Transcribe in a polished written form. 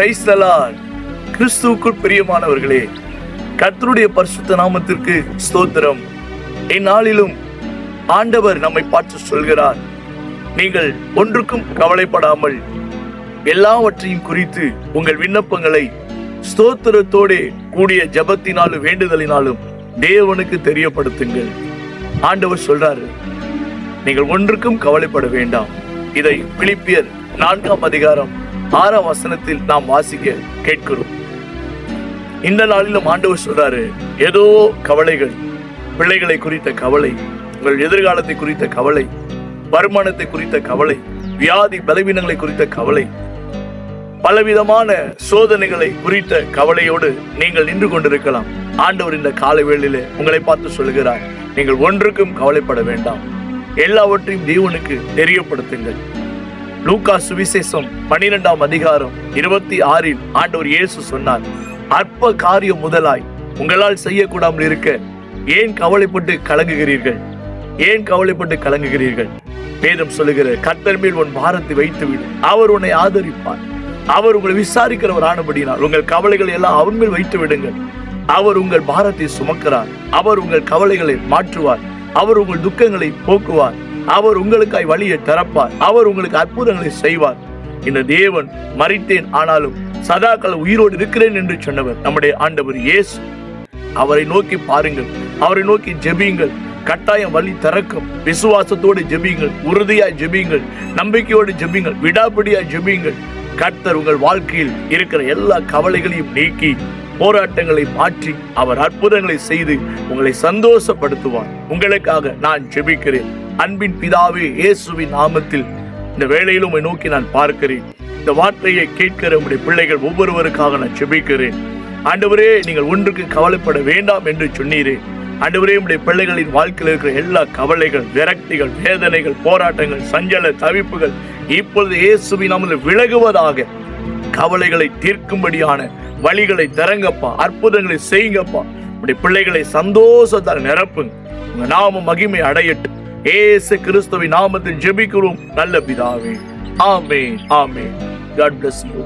Praise the Lord. கிறிஸ்துவுக்குள் பிரியமானவர்களே, கர்த்தருடைய பரிசுத்த நாமத்திற்கு ஸ்தோத்திரம். இந்நாளிலும் ஆண்டவர் நம்மை பார்த்து சொல்கிறார், நீங்கள் ஒன்றுக்கும் கவலைப்படாமல் எல்லாவற்றையும் குறித்து உங்கள் விண்ணப்பங்களை ஸ்தோத்திரத்தோடு கூடிய ஜெபத்தினாலும் வேண்டுதலினாலும் தேவனுக்கு தெரியப்படுத்துங்கள். ஆண்டவர் சொல்றாரு, நீங்கள் ஒன்றுக்கும் கவலைப்பட வேண்டாம். இதை பிலிப்பியர் 4 அதிகாரம் 6 நாம் வாசிக்க கேட்கிறோம். இந்த நாளிலும் ஆண்டவர் சொல்றாரு, ஏதோ கவலைகள், பிள்ளைகளை குறித்த கவலை, உங்கள் எதிர்காலத்தை குறித்த கவலை, வருமானத்தை குறித்த கவலை, வியாதி பலவீனங்களை குறித்த கவலை, பலவிதமான சோதனைகளை குறித்த கவலையோடு நீங்கள் நின்று கொண்டிருக்கலாம். ஆண்டவர் இந்த காலை வேளையிலே உங்களை பார்த்து சொல்கிறார், நீங்கள் ஒன்றுக்கும் கவலைப்பட வேண்டாம், எல்லாவற்றையும் தேவனுக்கு தெரியப்படுத்துங்கள். லூக்கா சுவிசேஷம் 12 அதிகாரம் 26 ஆண்டவர் இயேசு சொன்னார், அற்ப காரியம் முதலாய் உங்களால் செய்யக்கூடாமல் இருக்க ஏன் கவலைப்பட்டு கலங்குகிறீர்கள்? ஏன் கவலைப்பட்டு கலங்குகிறீர்கள்? வேதம் சொல்லுகிற, கர்த்தர் மேல் உன் பாரத்தை வைத்துவிடு, அவர் உன்னை ஆதரிப்பார். அவர் உங்களை விசாரிக்கிறவர் ஆனபடினால் உங்கள் கவலைகளை எல்லாம் அவர் மேல் வைத்து விடுங்கள். அவர் உங்கள் பாரத்தை சுமக்கிறார். அவர் உங்கள் கவலைகளை மாற்றுவார். அவர் உங்கள் துக்கங்களை போக்குவார். அவர் உங்களுக்காய் வழியை திறப்பார். அவர் உங்களுக்கு அற்புதங்களை செய்வார். இந்த தேவன் மரித்தேன் ஆனாலும் சதாகால உயிரோடு இருக்கிறேன் என்று சொன்னவர் நம்முடைய ஆண்டவர் இயேசு. அவரை நோக்கி பாருங்கள், அவரை நோக்கி ஜெபியுங்கள். கட்டாயம் வழி திறக்கும். விசுவாசத்தோடு ஜெபியுங்கள், உறுதியாய் ஜெபியுங்கள், நம்பிக்கையோடு ஜெபியுங்கள், விடாப்பிடியாய் ஜெபியுங்கள். கர்த்தர் உங்கள் வாழ்க்கையில் இருக்கிற எல்லா கவலைகளையும் நீக்கி போராட்டங்களை மாற்றி அவர் அற்புதங்களை செய்து உங்களை சந்தோஷப்படுத்துவார். உங்களுக்காக நான் ஜெபிக்கிறேன். அன்பின் பிதாவே, இயேசுவின் நாமத்தில் இந்த வேளையிலும் உம்மை நோக்கி நான் பார்க்கிறேன். இந்த வார்த்தையை கேட்கிற உம்முடைய பிள்ளைகள் ஒவ்வொருவருக்காக நான் ஜெபிக்கிறேன். ஆண்டவரே, நீங்கள் ஒன்றுக்கு கவலைப்பட வேண்டாம் என்று சொன்னீரே. ஆண்டவரே, உம்முடைய பிள்ளைகளின் வாழ்க்கையில் இருக்கிற எல்லா கவலைகள், விரக்திகள், வேதனைகள், போராட்டங்கள், சஞ்சல தவிப்புகள் இப்பொழுது இயேசுவின் நாமத்தில் விலகுவதாக. கவலைகளை தீர்க்கும்படியான வழிகளை திறங்கப்பா, அற்புதங்களை செய்யுங்கப்பா. உடைய பிள்ளைகளை சந்தோஷத்தால் நிரப்புங்க. உங்க நாம மகிமை அடையட்டும். இயேசு கிறிஸ்துவின் நாமத்தில் ஜெபிக்கிறோம் நல்ல பிதாவே. ஆமென், ஆமென். God bless you.